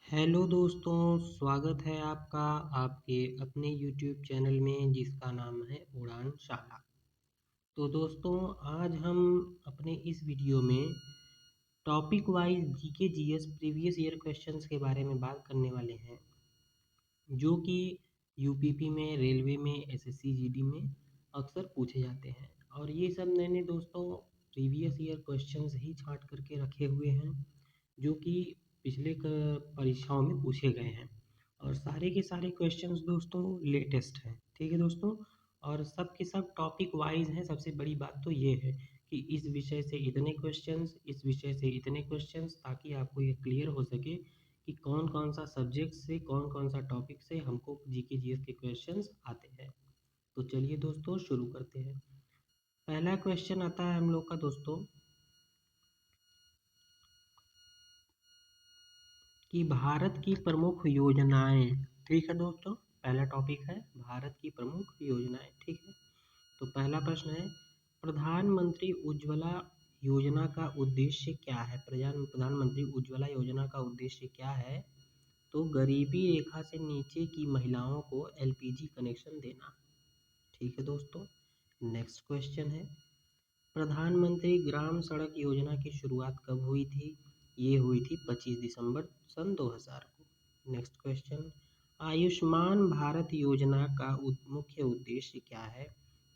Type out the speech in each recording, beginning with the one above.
Hello दोस्तों, स्वागत है आपका आपके अपने यूट्यूब चैनल में जिसका नाम है उड़ान शाला। तो दोस्तों, आज हम अपने इस वीडियो में topic wise GK GS previous year questions के बारे में बात करने वाले हैं, जो कि यूपीपी में, रेलवे में, एसएससी जीडी में अक्सर पूछे जाते हैं। और ये सब मैंने दोस्तों प्रीवियस ईयर क्वेश्चंस ही छांट करके रखे हुए हैं, जो कि पिछले परीक्षाओं में पूछे गए हैं। और सारे के सारे क्वेश्चंस दोस्तों लेटेस्ट हैं, ठीक है दोस्तों। और सब के सब टॉपिक वाइज हैं। सबसे बड़ी बात तो ये है कि इस विषय से इतने क्वेश्चंस, इस विषय से इतने क्वेश्चंस, ताकि आपको ये क्लियर हो सके कि कौन कौन सा सब्जेक्ट से, कौन कौन सा टॉपिक से हमको जीके जीएस के क्वेश्चंस आते हैं। तो चलिए दोस्तों शुरू करते हैं। पहला क्वेश्चन आता है हम लोग का दोस्तों कि भारत की प्रमुख योजनाएं। ठीक है दोस्तों, पहला टॉपिक है भारत की प्रमुख योजनाएं। ठीक है, तो पहला प्रश्न है, प्रधानमंत्री उज्ज्वला योजना का उद्देश्य क्या है? प्रधानमंत्री उज्ज्वला योजना का उद्देश्य क्या है? तो गरीबी रेखा से नीचे की महिलाओं को एलपीजी कनेक्शन देना। ठीक है दोस्तों। नेक्स्ट क्वेश्चन है, प्रधानमंत्री ग्राम सड़क योजना की शुरुआत कब हुई थी? ये हुई थी 25 दिसंबर सन 2000 को। नेक्स्ट क्वेश्चन, आयुष्मान भारत योजना का मुख्य उद्देश्य क्या है?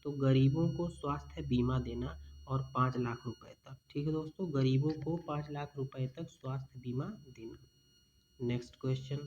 तो गरीबों को स्वास्थ्य बीमा देना और 5 लाख रुपए तक। ठीक है दोस्तों, गरीबों को 5 लाख रुपए तक स्वास्थ्य बीमा देना। नेक्स्ट क्वेश्चन,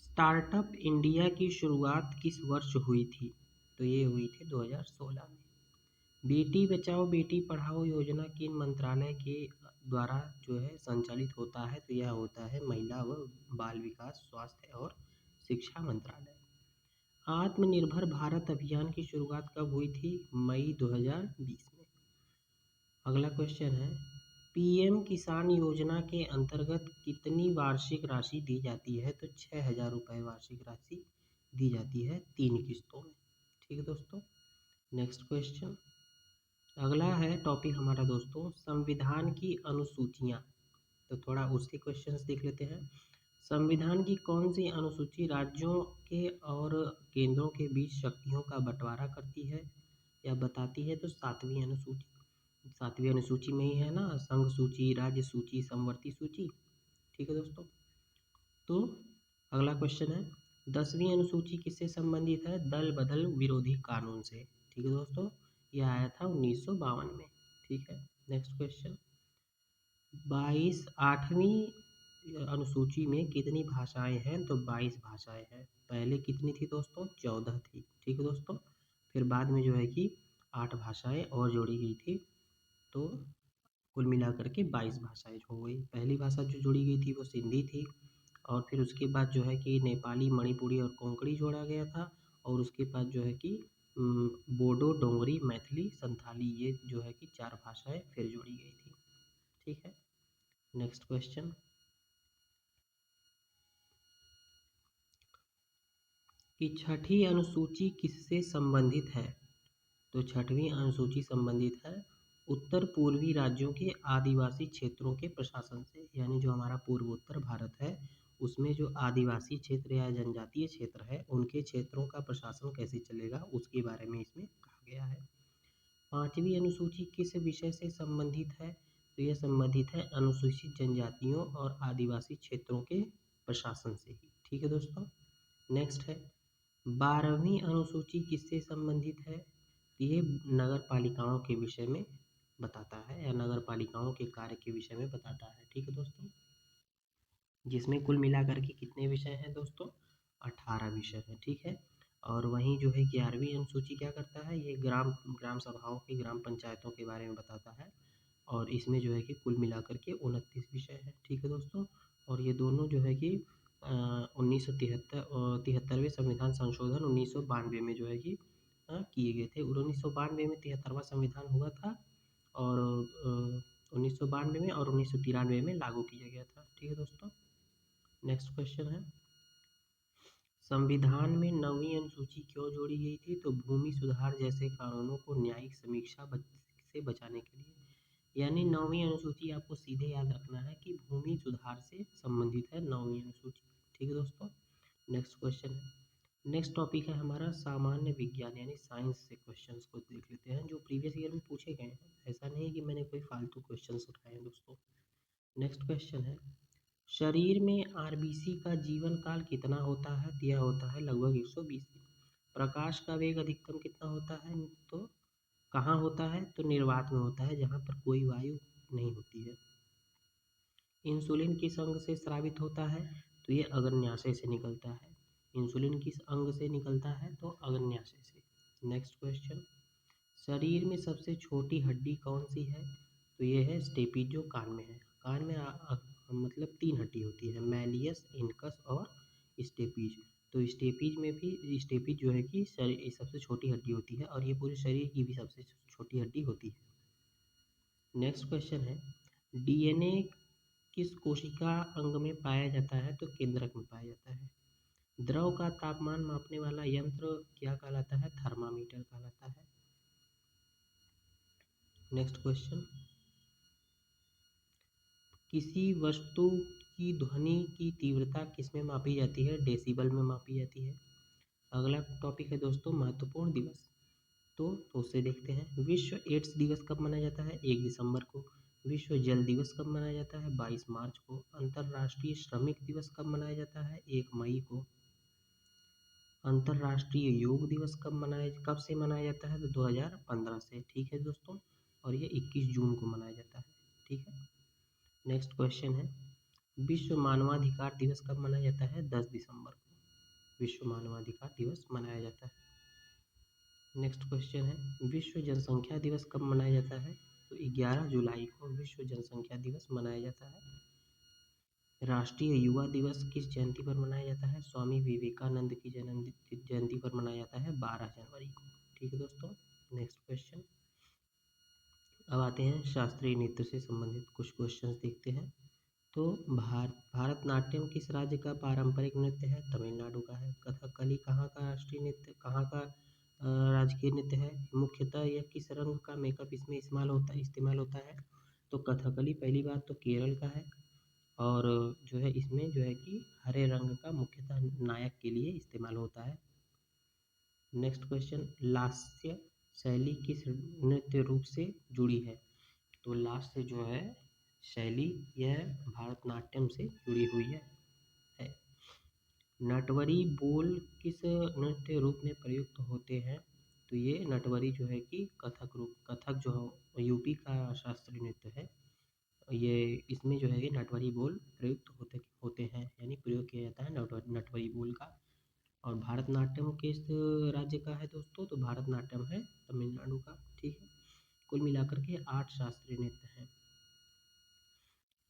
स्टार्टअप इंडिया की शुरुआत किस वर्ष हुई थी? तो ये हुई थी 2016 में। बेटी बचाओ बेटी पढ़ाओ योजना किन मंत्रालय के द्वारा जो है संचालित होता है? तो यह होता है महिला व बाल विकास, स्वास्थ्य और शिक्षा मंत्रालय। आत्मनिर्भर भारत अभियान की शुरुआत कब हुई थी? मई 2020 में। अगला क्वेश्चन है, पीएम किसान योजना के अंतर्गत कितनी वार्षिक राशि दी जाती है? तो 6,000 रुपये वार्षिक राशि दी जाती है 3 किस्तों में। ठीक है दोस्तों। नेक्स्ट क्वेश्चन, अगला है टॉपिक हमारा दोस्तों संविधान की अनुसूचियाँ। तो थोड़ा उसके क्वेश्चंस देख लेते हैं। संविधान की कौन सी अनुसूची राज्यों के और केंद्रों के बीच शक्तियों का बंटवारा करती है या बताती है? तो 7वीं अनुसूची। 7वीं अनुसूची में ही है ना, संघ सूची, राज्य सूची, समवर्ती सूची। ठीक है दोस्तों। तो अगला क्वेश्चन है, 10वीं अनुसूची किससे संबंधित है? दल बदल विरोधी कानून से। ठीक है दोस्तों, यह आया था 1952 में। ठीक है। नेक्स्ट क्वेश्चन, 8वीं अनुसूची में कितनी भाषाएं हैं? तो 22 भाषाएं हैं। पहले कितनी थी दोस्तों? 14 थी। ठीक है दोस्तों, फिर बाद में जो है कि 8 भाषाएं और जोड़ी गई थी, तो कुल मिलाकर के 22 भाषाएं हो गई। पहली भाषा जो जोड़ी गई थी वो सिंधी थी, और फिर उसके बाद जो है कि नेपाली, मणिपुरी और कोंकणी जोड़ा गया था, और उसके बाद जो है कि बोडो, डोंगरी, मैथिली, संथाली, ये जो है कि 4 भाषाएं फिर जोड़ी गई थी। ठीक है। नेक्स्ट क्वेश्चन, कि 6ठी अनुसूची किससे संबंधित है? तो 6वीं अनुसूची संबंधित है उत्तर पूर्वी राज्यों के आदिवासी क्षेत्रों के प्रशासन से। यानी जो हमारा पूर्वोत्तर भारत है, उसमें जो आदिवासी क्षेत्र या जनजातीय क्षेत्र है, उनके क्षेत्रों का प्रशासन कैसे चलेगा, उसके बारे में इसमें कहा गया है। 5वीं अनुसूची किस विषय से संबंधित है? तो यह संबंधित है अनुसूचित जनजातियों और आदिवासी क्षेत्रों के प्रशासन से ही। ठीक है दोस्तों। नेक्स्ट है, 12वीं अनुसूची किससे संबंधित है? ये नगर पालिकाओं के विषय में बताता है, या नगर पालिकाओं के कार्य के विषय में बताता है। ठीक है दोस्तों, जिसमें कुल मिलाकर के कितने विषय हैं दोस्तों? 18 विषय हैं। ठीक है। और वहीं जो है 11वीं अनुसूची क्या करता है? ये ग्राम ग्राम सभाओं की, ग्राम पंचायतों के बारे में बताता है, और इसमें जो है कि कुल मिलाकर के 29 विषय हैं। ठीक है दोस्तों। और ये दोनों जो है कि 1973वें संविधान संशोधन 1992 में जो है कि किए गए थे। 1992 में 73वां संविधान हुआ था, और 1992 में और 1993 में लागू किया गया था। ठीक है दोस्तों। नेक्स्ट क्वेश्चन है, संविधान में 9वीं अनुसूची क्यों जोड़ी गई थी? तो भूमि सुधार जैसे कानूनों को न्यायिक समीक्षा से बचाने के लिए। यानी 9वीं अनुसूची आपको सीधे याद रखना है कि भूमि सुधार से संबंधित है 9वीं अनुसूची। ठीक है दोस्तों। नेक्स्ट क्वेश्चन है, नेक्स्ट टॉपिक है हमारा सामान्य विज्ञान यानी साइंस से क्वेश्चंस को देख लेते हैं जो प्रीवियस ईयर में पूछे गए हैं। ऐसा नहीं है कि मैंने कोई फालतू क्वेश्चंस उठाए हैं दोस्तों। नेक्स्ट क्वेश्चन है, शरीर में आरबीसी का जीवन काल कितना होता है? यह होता है लगभग 120 दिन। प्रकाश का वेग अधिकतम कितना होता है? तो कहाँ होता है? तो निर्वात में होता है जहाँ पर कोई वायु नहीं होती है। इंसुलिन किस अंग से स्रावित होता है? तो ये अग्न्याशय से निकलता है। इंसुलिन किस अंग से निकलता है? तो अग्न्याशय से। नेक्स्ट क्वेश्चन, शरीर में सबसे छोटी हड्डी कौन सी है? तो ये है स्टेपीज जो कान में है। कान में मतलब 3 हड्डी होती है, मैलियस, इनकस और स्टेपीज। तो स्टेपीज में भी स्टेपीज जो है कि शरीर सबसे छोटी हड्डी होती है और ये पूरे शरीर की भी सबसे छोटी हड्डी होती है। नेक्स्ट क्वेश्चन है, डीएनए किस कोशिका अंग में पाया जाता है? तो केंद्रक में पाया जाता है। द्रव का तापमान मापने वाला यंत्र क्या कहलाता है? थर्मामीटर कहलाता है। नेक्स्ट क्वेश्चन, किसी वस्तु की ध्वनि की तीव्रता किस में मापी जाती है? डेसिबल में मापी जाती है। अगला टॉपिक है दोस्तों महत्वपूर्ण दिवस। तो उसे देखते हैं, विश्व एड्स दिवस कब मनाया जाता है? 1 दिसंबर को। विश्व जल दिवस कब मनाया जाता है? 22 मार्च को। अंतर्राष्ट्रीय श्रमिक दिवस कब मनाया जाता है? 1 मई को। अंतर्राष्ट्रीय योग दिवस कब से मनाया जाता है? तो 2015 से। ठीक है दोस्तों, और ये 21 जून को मनाया जाता है। ठीक है। नेक्स्ट क्वेश्चन है, विश्व मानवाधिकार दिवस कब मनाया जाता है? 10 दिसंबर को विश्व मानवाधिकार दिवस मनाया जाता है। नेक्स्ट क्वेश्चन है, विश्व जनसंख्या दिवस कब मनाया जाता है? तो 11 जुलाई को विश्व जनसंख्या दिवस मनाया जाता है। राष्ट्रीय युवा दिवस किस जयंती पर मनाया जाता है? स्वामी विवेकानंद की जयंती पर मनाया जाता है 12 जनवरी को। ठीक है दोस्तों। नेक्स्ट क्वेश्चन, अब आते हैं शास्त्रीय नृत्य से संबंधित कुछ क्वेश्चंस देखते हैं। तो भारतनाट्यम किस राज्य का पारंपरिक नृत्य है? तमिलनाडु का है। कथकली कहाँ का राष्ट्रीय नृत्य, कहाँ का राजकीय नृत्य है? मुख्यतः यह किस रंग का मेकअप इसमें इस्तेमाल होता है? तो कथकली पहली बात तो केरल का है और जो है इसमें जो है कि हरे रंग का मुख्यतः नायक के लिए इस्तेमाल होता है। नेक्स्ट क्वेश्चन, लास्य शैली किस नृत्य रूप से जुड़ी है? तो लास्य जो है शैली यह भारतनाट्यम से जुड़ी हुई है। नटवरी बोल किस नृत्य रूप में प्रयुक्त होते हैं? तो ये नटवरी जो है कि कथक जो यूपी का शास्त्रीय नृत्य है, ये इसमें जो है कि नटवरी बोल प्रयुक्त होते हैं यानी प्रयोग किया जाता है नटवरी बोल का। और भारतनाट्यम किस राज्य का है दोस्तों? तो भारतनाट्यम है तमिलनाडु का। ठीक है। कुल मिलाकर के 8 शास्त्रीय नृत्य हैं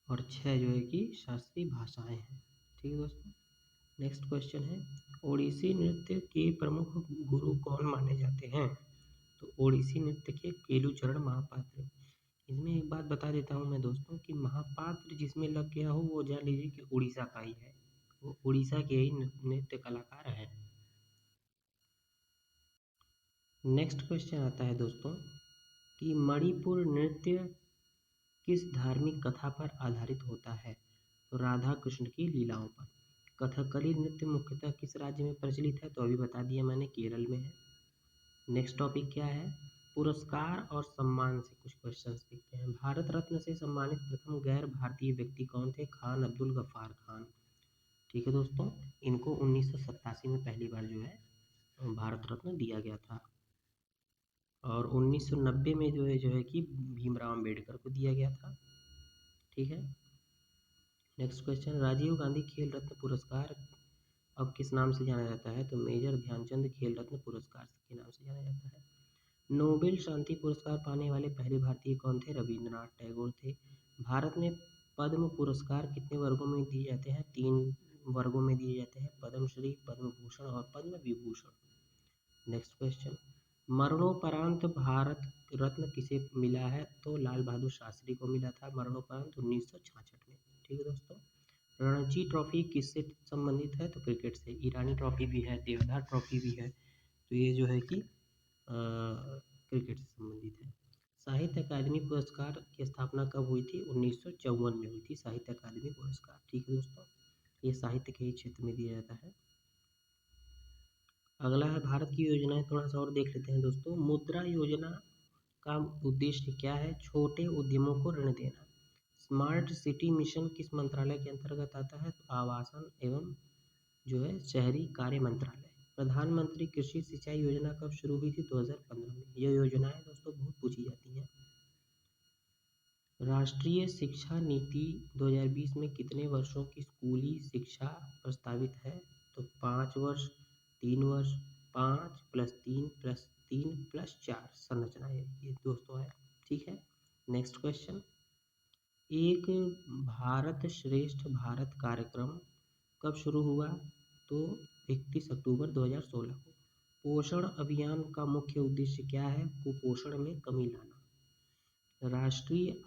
और 6 जो है कि शास्त्रीय भाषाएं हैं। ठीक है दोस्तों। नेक्स्ट क्वेश्चन है, ओडिसी नृत्य के प्रमुख गुरु कौन माने जाते हैं? तो ओडिसी नृत्य के केलुचरण महापात्र। इसमें एक बात बता देता हूँ मैं दोस्तों कि महापात्र जिसमें लग गया हो वो जान लीजिए कि उड़ीसा का ही है, वो उड़ीसा के ही नृत्य कलाकार हैं। नेक्स्ट क्वेश्चन आता है दोस्तों कि मणिपुर नृत्य किस धार्मिक कथा पर आधारित होता है? तो राधा कृष्ण की लीलाओं पर। कथकली नृत्य मुख्यतः किस राज्य में प्रचलित है? तो अभी बता दिया मैंने, केरल में है। नेक्स्ट टॉपिक क्या है? पुरस्कार और सम्मान से कुछ क्वेश्चंस देखते हैं। भारत रत्न से सम्मानित प्रथम गैर भारतीय व्यक्ति कौन थे? खान अब्दुल गफ्फार खान। ठीक है दोस्तों, इनको 1987 में पहली बार जो है भारत रत्न दिया गया था और 1990 में जो है कि भीमराव अम्बेडकर को दिया गया था। ठीक है। नेक्स्ट क्वेश्चन, राजीव गांधी खेल रत्न पुरस्कार अब किस नाम से जाना जाता है? तो मेजर ध्यानचंद खेल रत्न पुरस्कार के नाम से जाना जाता है। नोबेल शांति पुरस्कार पाने वाले पहले भारतीय कौन थे? रविंद्रनाथ टैगोर थे। भारत में पद्म पुरस्कार कितने वर्गों में दिए जाते हैं? 3 वर्गों में दिए जाते हैं, पद्मश्री, पद्म भूषण और पद्म विभूषण। नेक्स्ट क्वेश्चन, मरणोपरांत भारत रत्न किसे मिला है? तो लाल बहादुर शास्त्री को मिला था मरणोपरांत 1966 में। ठीक है दोस्तों। रणजी ट्रॉफी किससे संबंधित है? तो क्रिकेट से। ईरानी ट्रॉफी भी है, देवधर ट्रॉफी भी है, तो ये जो है कि क्रिकेट से संबंधित है। साहित्य अकादमी पुरस्कार की स्थापना कब हुई थी? 1954 में हुई थी साहित्य अकादमी पुरस्कार। ठीक है दोस्तों, ये साहित्य के ही क्षेत्र में दिया जाता है। अगला है भारत की योजनाएं, थोड़ा सा और देख लेते हैं दोस्तों। मुद्रा योजना का उद्देश्य क्या है? छोटे उद्यमों को ऋण देना। स्मार्ट सिटी मिशन किस मंत्रालय के अंतर्गत आता है? तो आवासन एवं जो है शहरी कार्य मंत्रालय। प्रधानमंत्री कृषि सिंचाई योजना कब शुरू हुई थी? 2015 में। यह योजनाएं दोस्तों बहुत पूछी जाती हैं। राष्ट्रीय शिक्षा नीति 2020 में कितने वर्षों की स्कूली शिक्षा प्रस्तावित है? तो 5 वर्ष, 3 वर्ष, 5 + 3 + 3 + 4 संरचना है ये दोस्तों है। ठीक है, नेक्स्ट क्वेश्चन। एक भारत श्रेष्ठ भारत कार्यक्रम कब शुरू हुआ? तो 31 अक्टूबर 2016 को। पोषण अभियान का मुख्य उद्देश्य क्या है? कुपोषण में कमी लाना। राष्ट्रीय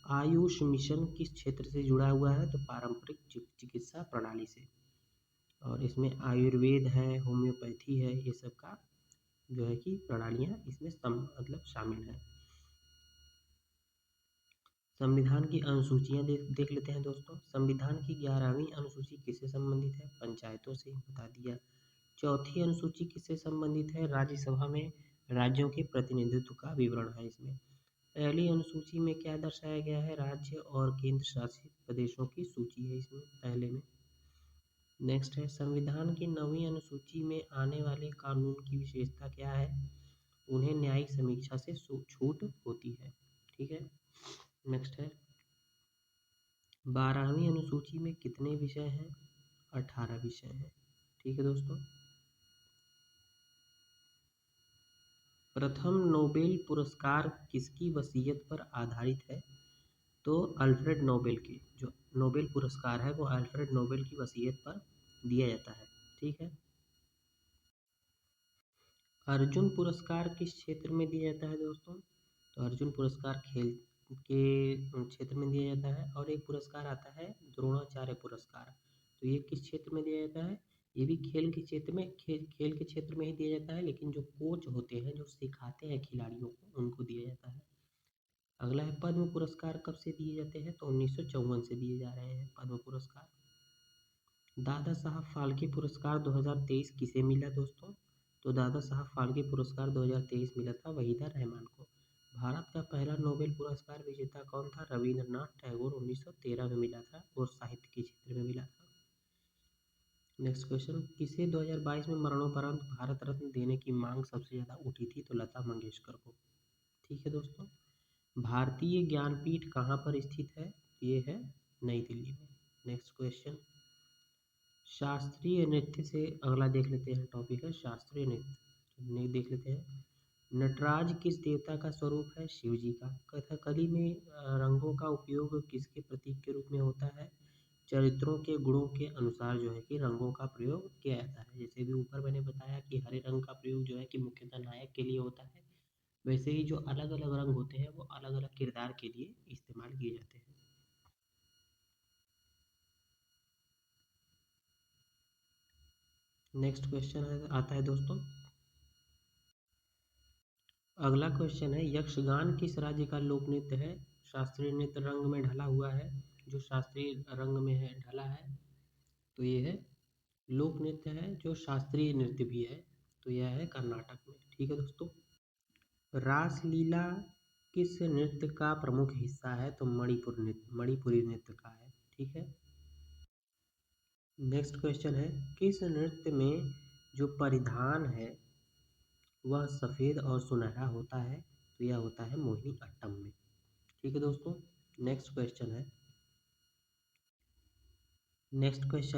आयुष मिशन किस क्षेत्र से जुड़ा हुआ है? तो पारंपरिक चिकित्सा प्रणाली से। और इसमें आयुर्वेद है, होम्योपैथी है, ये सब का जो है कि प्रणालियाँ इसमें मतलब शामिल है। संविधान की अनुसूचियाँ देख लेते हैं दोस्तों। संविधान की 11वीं अनुसूची किससे संबंधित है? पंचायतों से, बता दिया। चौथी अनुसूची किससे संबंधित है? राज्यसभा में राज्यों के प्रतिनिधित्व का विवरण है इसमें। पहली अनुसूची में क्या दर्शाया गया है? राज्य और केंद्र शासित प्रदेशों की सूची है इसमें पहले में। नेक्स्ट है, संविधान की 9वीं अनुसूची में आने वाले कानून की विशेषता क्या है? उन्हें न्यायिक समीक्षा से छूट होती है। ठीक है, नेक्स्ट है, 12वीं अनुसूची में कितने विषय हैं? 18 विषय हैं। ठीक है दोस्तों, प्रथम नोबेल पुरस्कार किसकी वसीयत पर आधारित है? तो अल्फ्रेड नोबेल की, जो नोबेल पुरस्कार है वो अल्फ्रेड नोबेल की वसीयत पर दिया जाता है। ठीक है, अर्जुन पुरस्कार किस क्षेत्र में दिया जाता है दोस्तों? तो अर्जुन पुरस्कार खेल के क्षेत्र में दिया जाता है। और एक पुरस्कार आता है द्रोणाचार्य पुरस्कार, तो ये किस क्षेत्र में दिया जाता है? ये भी खेल के क्षेत्र में, खेल के क्षेत्र में ही दिया जाता है, लेकिन जो कोच होते हैं, जो सिखाते हैं खिलाड़ियों को, उनको दिया जाता है। अगला है, पद्म पुरस्कार कब से दिए जाते हैं? तो 1954 से दिए जा रहे हैं पद्म पुरस्कार। दादा साहब फाल्के पुरस्कार 2023 किसे मिला दोस्तों? तो दादा साहब फाल्के पुरस्कार 2023 मिला था वहीदा रहमान को। भारत का पहला नोबेल पुरस्कार विजेता कौन था? रविंद्रनाथ टैगोर, 1913 में मिला था और साहित्य के क्षेत्र में मिला था। नेक्स्ट क्वेश्चन, किसे 2022 में मरणोपरांत भारत रत्न देने की मांग सबसे ज़्यादा उठी थी? तो लता मंगेशकर को। ठीक है दोस्तों, भारतीय ज्ञानपीठ कहाँ पर स्थित है? ये है नई दिल्ली में। नेक्स्ट क्वेश्चन, शास्त्रीय नृत्य से अगला देख लेते हैं, टॉपिक है शास्त्रीय नृत्य। देख लेते हैं, नटराज किस देवता का स्वरूप है? शिव जी का। कथकली में रंगों का उपयोग किसके प्रतीक के रूप में होता है? चरित्रों के गुणों के अनुसार जो है कि रंगों का प्रयोग किया जाता है। जैसे भी ऊपर मैंने बताया कि हरे रंग का प्रयोग जो है कि मुख्यतः नायक के लिए होता है, वैसे ही जो अलग अलग रंग होते हैं वो अलग अलग किरदार के लिए इस्तेमाल किए जाते हैं। नेक्स्ट क्वेश्चन आता है दोस्तों, अगला क्वेश्चन है, यक्षगान किस राज्य का लोक नृत्य है? शास्त्रीय नृत्य रंग में ढला हुआ है, जो शास्त्रीय रंग में है ढला है, तो ये है लोक नृत्य है, जो शास्त्रीय नृत्य भी है, तो यह है कर्नाटक में। ठीक है दोस्तों, रासलीला किस नृत्य का प्रमुख हिस्सा है? तो मणिपुरी नृत्य का है। ठीक है, नेक्स्ट क्वेश्चन है, किस नृत्य में जो परिधान है वह सफ़ेद और सुनहरा होता है? तो यह होता है मोहिनी अट्टम में। ठीक है दोस्तों, नेक्स्ट क्वेश्चन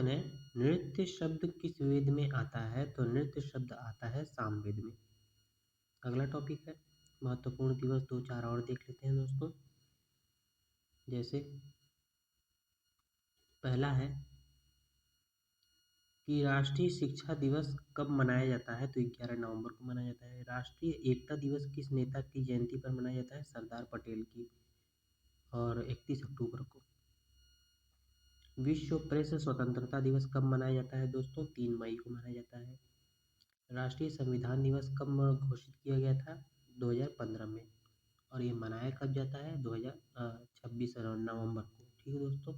है, नृत्य शब्द किस वेद में आता है? तो नृत्य शब्द आता है सामवेद में। अगला टॉपिक है, महत्वपूर्ण दिवस 2-4 और देख लेते हैं दोस्तों। जैसे पहला है कि राष्ट्रीय शिक्षा दिवस कब मनाया जाता है? तो 11 नवंबर को मनाया जाता है। राष्ट्रीय एकता दिवस किस नेता की जयंती पर मनाया जाता है? सरदार पटेल की, और 31 अक्टूबर को। विश्व प्रेस स्वतंत्रता दिवस कब मनाया जाता है दोस्तों? 3 मई को मनाया जाता है। राष्ट्रीय संविधान दिवस कब घोषित किया गया था? 2015 में। और ये मनाया कब जाता है? 2026 नवंबर को। ठीक है दोस्तों।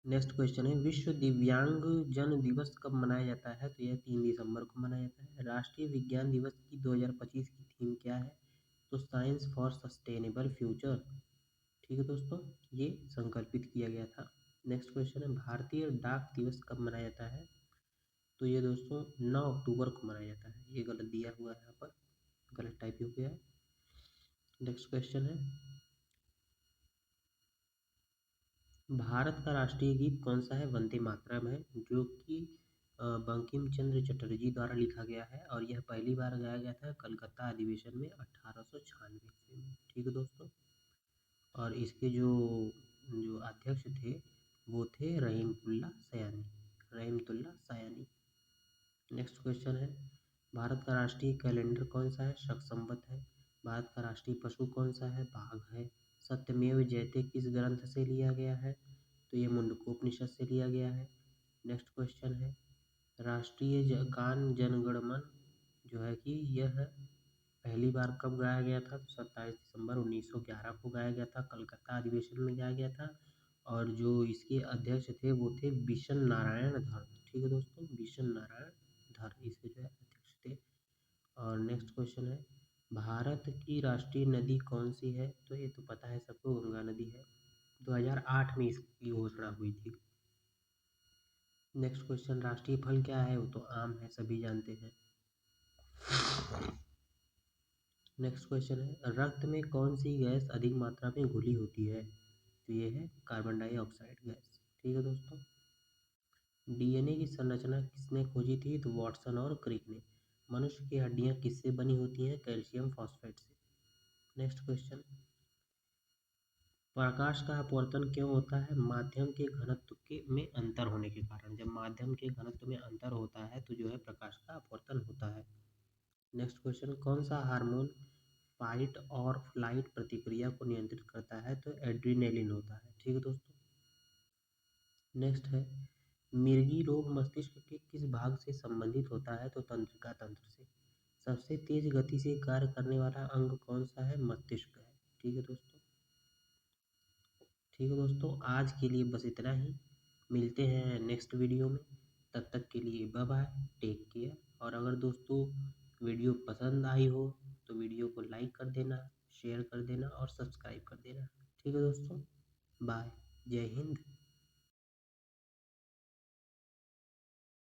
नेक्स्ट क्वेश्चन है, विश्व दिव्यांग जन दिवस कब मनाया जाता है? तो यह 3 दिसंबर को मनाया जाता है। राष्ट्रीय विज्ञान दिवस की 2025 की थीम क्या है? तो साइंस फॉर सस्टेनेबल फ्यूचर। ठीक है दोस्तों, ये संकल्पित किया गया था। नेक्स्ट क्वेश्चन है, भारतीय डाक दिवस कब मनाया जाता है? तो ये दोस्तों 9 अक्टूबर को मनाया जाता है। ये गलत दिया हुआ है, यहाँ पर गलत टाइप हो गया है। नेक्स्ट क्वेश्चन है, भारत का राष्ट्रीय गीत कौन सा है? वंदे मातरम है, जो कि बंकिम चंद्र चटर्जी द्वारा लिखा गया है और यह पहली बार गाया गया था कलकत्ता अधिवेशन में 1896 में। ठीक है दोस्तों। और इसके जो जो अध्यक्ष थे वो थे रहीमतुल्ला सयानी। नेक्स्ट क्वेश्चन है, भारत का राष्ट्रीय कैलेंडर कौन सा है? शक संवत है। भारत का राष्ट्रीय पशु कौन सा है? बाघ है। सत्यमेव जयते किस ग्रंथ से लिया गया है? तो ये मुंडकोपनिषद से लिया गया है। नेक्स्ट क्वेश्चन है, राष्ट्रीय गान जनगण मन जो है कि यह पहली बार कब गाया गया था? तो 27 दिसंबर 1911 को गाया गया था, कलकत्ता अधिवेशन में गाया गया था। और जो इसके अध्यक्ष थे वो थे बिशन नारायण धर। ठीक है दोस्तों, बिशन नारायण धर इसके जो है अध्यक्ष थे। और नेक्स्ट क्वेश्चन है, भारत की राष्ट्रीय नदी कौन सी है? तो ये तो पता है सबको, गंगा नदी है। 2008 में इसकी घोषणा हुई थी। नेक्स्ट क्वेश्चन, राष्ट्रीय फल क्या है? वो तो आम है, सभी जानते हैं। नेक्स्ट क्वेश्चन है, रक्त में कौन सी गैस अधिक मात्रा में घुली होती है? तो ये है कार्बन डाइऑक्साइड गैस। ठीक है दोस्तों। डीएनए की संरचना किसने खोजी थी? तो वाटसन और क्रिक ने। मनुष्य की हड्डियां किससे बनी होती हैं? कैल्शियम फॉस्फेट से। नेक्स्ट क्वेश्चन, प्रकाश का अपवर्तन क्यों होता है? माध्यम के घनत्व के में अंतर होने के कारण। जब माध्यम के घनत्व में अंतर होता है तो जो है प्रकाश का अपवर्तन होता है। नेक्स्ट क्वेश्चन, कौन सा हार्मोन फाइट और फ्लाइट प्रतिक्रिया को नियंत्रित करता है? तो एड्रीनेलिन होता है। ठीक है दोस्तों। नेक्स्ट है, मिर्गी रोग मस्तिष्क के किस भाग से संबंधित होता है? तो तंत्रिका तंत्र से। सबसे तेज गति से कार्य करने वाला अंग कौन सा है? मस्तिष्क है। ठीक है दोस्तों। ठीक है दोस्तों, आज के लिए बस इतना ही। मिलते हैं नेक्स्ट वीडियो में। तब तक के लिए बाय बाय, टेक केयर। और अगर दोस्तों वीडियो पसंद आई हो तो वीडियो को लाइक कर देना, शेयर कर देना और सब्सक्राइब कर देना। ठीक है दोस्तों, बाय, जय हिंद।